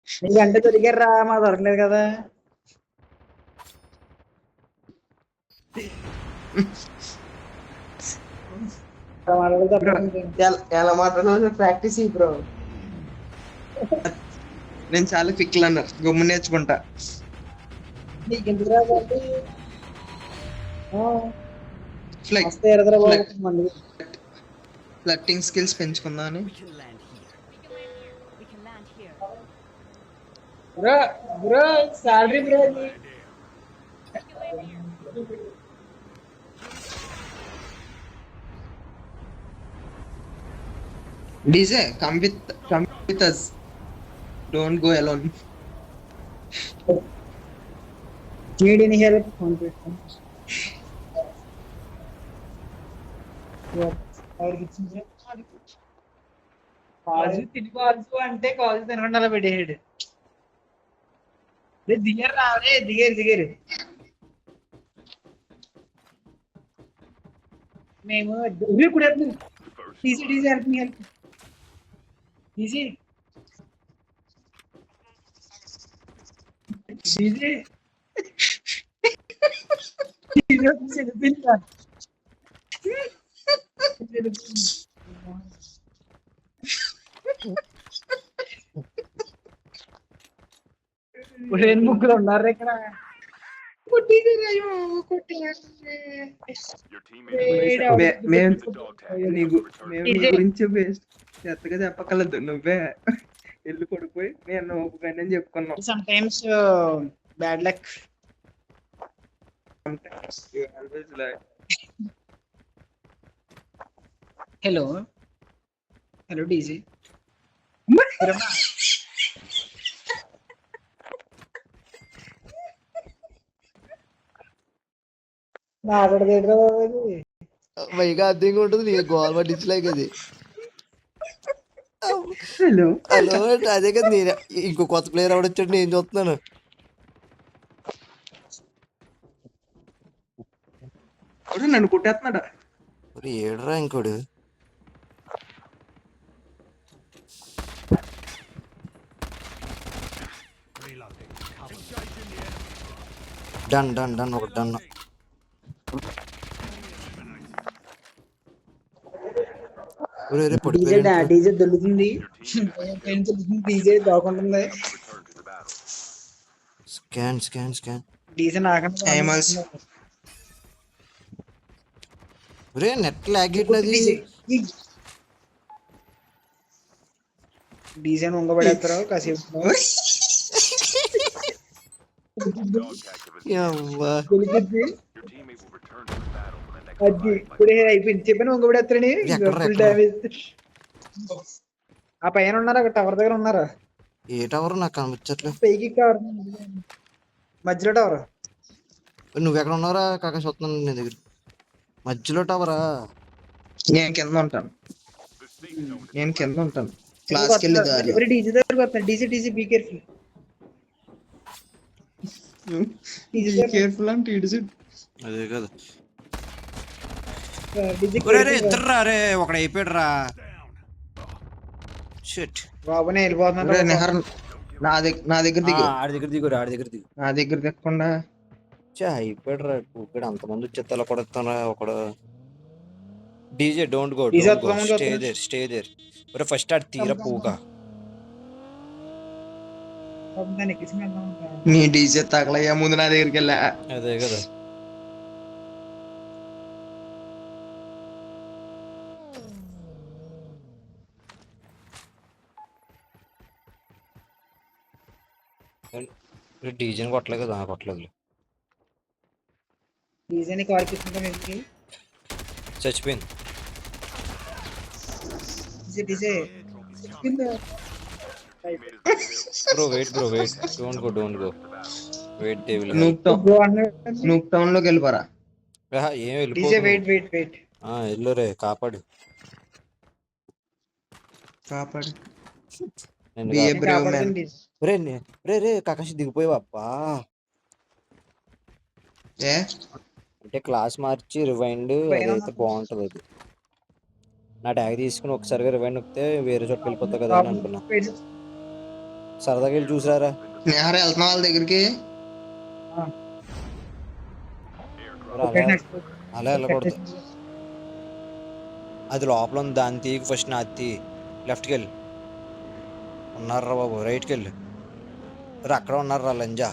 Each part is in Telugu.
నీకంటే దొరికారా మా దొరకలేదు కదా. బ్రో ఎలా మాట్లాడాలో ప్రాక్టీస్ బ్రో. నేను చాలా క్విక్ అన్నారు గమ్ము నేర్చుకుంటా. ఫ్లట్టింగ్ స్కిల్స్ పెంచుకుందా అని. Bro salary bro. DJ come with us, don't go alone. Need any help? కాజు తిని కాజు అంటే కాజు తినకుండా అలా పెట్టేసాడు. దిగారు రావే, దిగారు మేము కూడా easy help me help easy ముగ్గురు ఉన్నారు ఇక్కడ. గురించి చెత్తగా చెప్పగలదు. నువ్వే వెళ్ళి కొడిపోయి నేను ఒప్పుగానే చెప్పుకున్నావు. Sometimes bad luck. Hello DG. పైగా అర్థంగా ఉంటుంది నీకు గోల్ పట్టించలేక అది. హలో హలో అదే కదా, నేను ఇంకో కొత్త ప్లేయర్ ఎవడొచ్చాడు నేను చూస్తున్నాను. నన్ను కొట్టేస్తున్నాడా? ఏడరా ఇంకోడు. డన్ ఒక డన్. డీజే దొరుకుతుంది, డీజే దొరుకుంటుంది. స్కాన్ డీజే నాకన్నా నెట్ లాగ్ అది. డీజే ఉంగబడేస్తారు కాసేపు. అది ఇప్పుడే అయిపోయింది చెప్పాను ఉంగబడేస్తారని. Full damage. ఆ పైన ఉన్నారా, టవర్ దగ్గర ఉన్నారా? ఏ టవర్ నాకు కనిపించట్లేదు. పైకి టవర్ మధ్యలో టవర్. నువ్వెక్కడ ఉన్నారా కాకా? చూస్తున్నాను నీ దగ్గర మధ్యలో టవరా. నేను కింద ఉంటాను. క్లాస్కి వెళ్ళి దారి. డీజే దగ్గరకు వస్తాను. DJ be careful. కేర్ఫుల్ అంటే అదే కదా. ఇద్దరు రే ఒకడు అయిపోయాడు రా. బాబునే వెళ్ళిపోతున్నాడు. నా దగ్గర దిగు. ఆడి దగ్గర దిగు. నా దగ్గర దిగకుండా అయిపోయాడు రా. ఇక్కడ అంతమంది వచ్చేలా కొడతారా ఒకడు. DJ don't go, stay there. First ఆడి తీరా పూగా. నీ డీజే తగలయ్యా ముందు నా దగ్గరికి వెళ్ళా. అదే కదా. డీజేని కొట్టలేదు కదా. కొట్టలేదు. చచ్చిపోయింది. Bro wait don't go wait. They will nuke town లోకి వెళ్ళిపోరా. ఏం వెళ్ళిపో. ఎల్లో రే కాపాడు. రే కాకాష్ దిగిపోయావు అబ్బా. అంటే క్లాస్ మార్చి రివైండ్ అదైతే బాగుంటది. అది నా ట్యాగ్ తీసుకుని ఒకసారిగా రివైండ్ నొక్కితే వేరే చోటుకి వెళ్ళిపోతా కదా అని అనుకున్నా. సరదాగా వెళ్ళి చూసారా? నేహర్ వెళ్తున్నా వాళ్ళ దగ్గరికి. అలా వెళ్ళకూడదు. అది లోపల ఉంది, దాన్ని తీగి ఫస్ట్ నాది తీ. లెఫ్ట్కి వెళ్ళి ఉన్నారా బాబు, రైట్కి వెళ్ళి అక్కడ ఉన్నారా లంజా.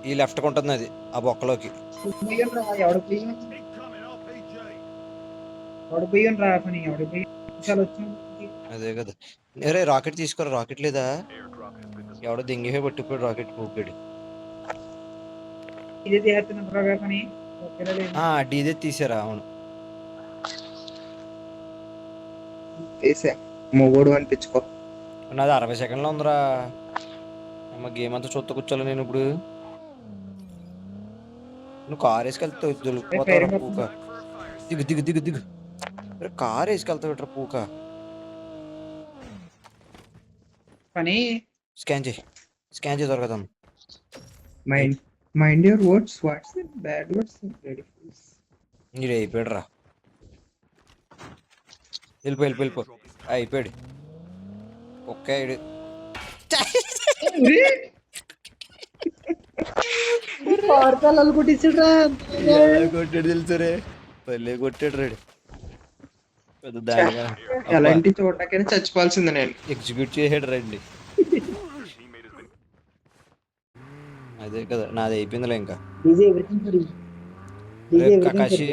ఈ లెఫ్ట్కి ఉంటుంది అది, ఆ బొక్కలోకి. అదే కదా. అరే రాకెట్ తీసుకోరా, రాకెట్ లేదా? ఎవడో దింగిపోయి పట్టుకుపోయాడు రాకెట్ పోపాడు. డీజే తీసారా? అవును. మొగోడు అనిపించుకో. నాది 60 సెకండ్లో ఉందిరా. అమ్మ గేమ్ అంతా చూస్తా కూర్చోాలి నేను ఇప్పుడు. నువ్వు కార్ వేసుకెళ్తావు, దొరికిపోతావురా పూక. దిగు దిగు దిగు దిగు. కార్ వేసుకెళ్తావు ఇట్రా పూక. స్కాన్ చేయి దొరకదాం. Mind your words, what's bad words. మీరు అయిపోయాడు రా. వెళ్ళిపో అయిపోయాడు. ఒక్క కొట్టాడు తెలుసరే, పల్లె కొట్టాడు రాడు. పెద్ద దానిగా ఎలాంటి చోటకైనా చచ్చిపోవాల్సిందే నేను. ఎగ్జిక్యూట్ చేసాడు రండి. అదే కదా, నాది అయిపోయిందిలే ఇంకా. కకాషి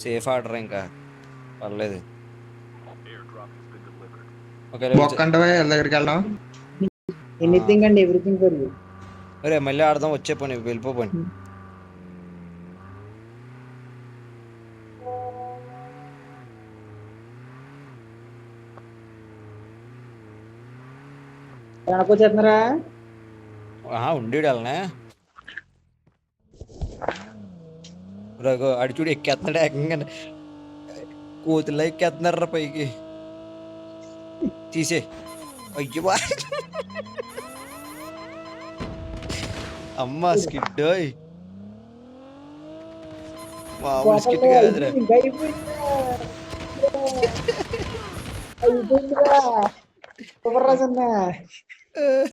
సేఫ్ ఆర్డర్, ఇంకా పర్లేదు. దగ్గరికి వెళ్దాం. అరే మళ్ళీ ఆడదాం, వచ్చే పని వెళ్ళిపోని. ఉండేడు వాళ్ళనే రఘు అడి చూడు, ఎక్కేస్తున్నాడు ఏకంగా. కోతుల్లో ఎక్కేస్తున్నారా పైకి. తీసే. అయ్యో అమ్మ స్కిడ్, మామూలు స్కిడ్ కాదురా.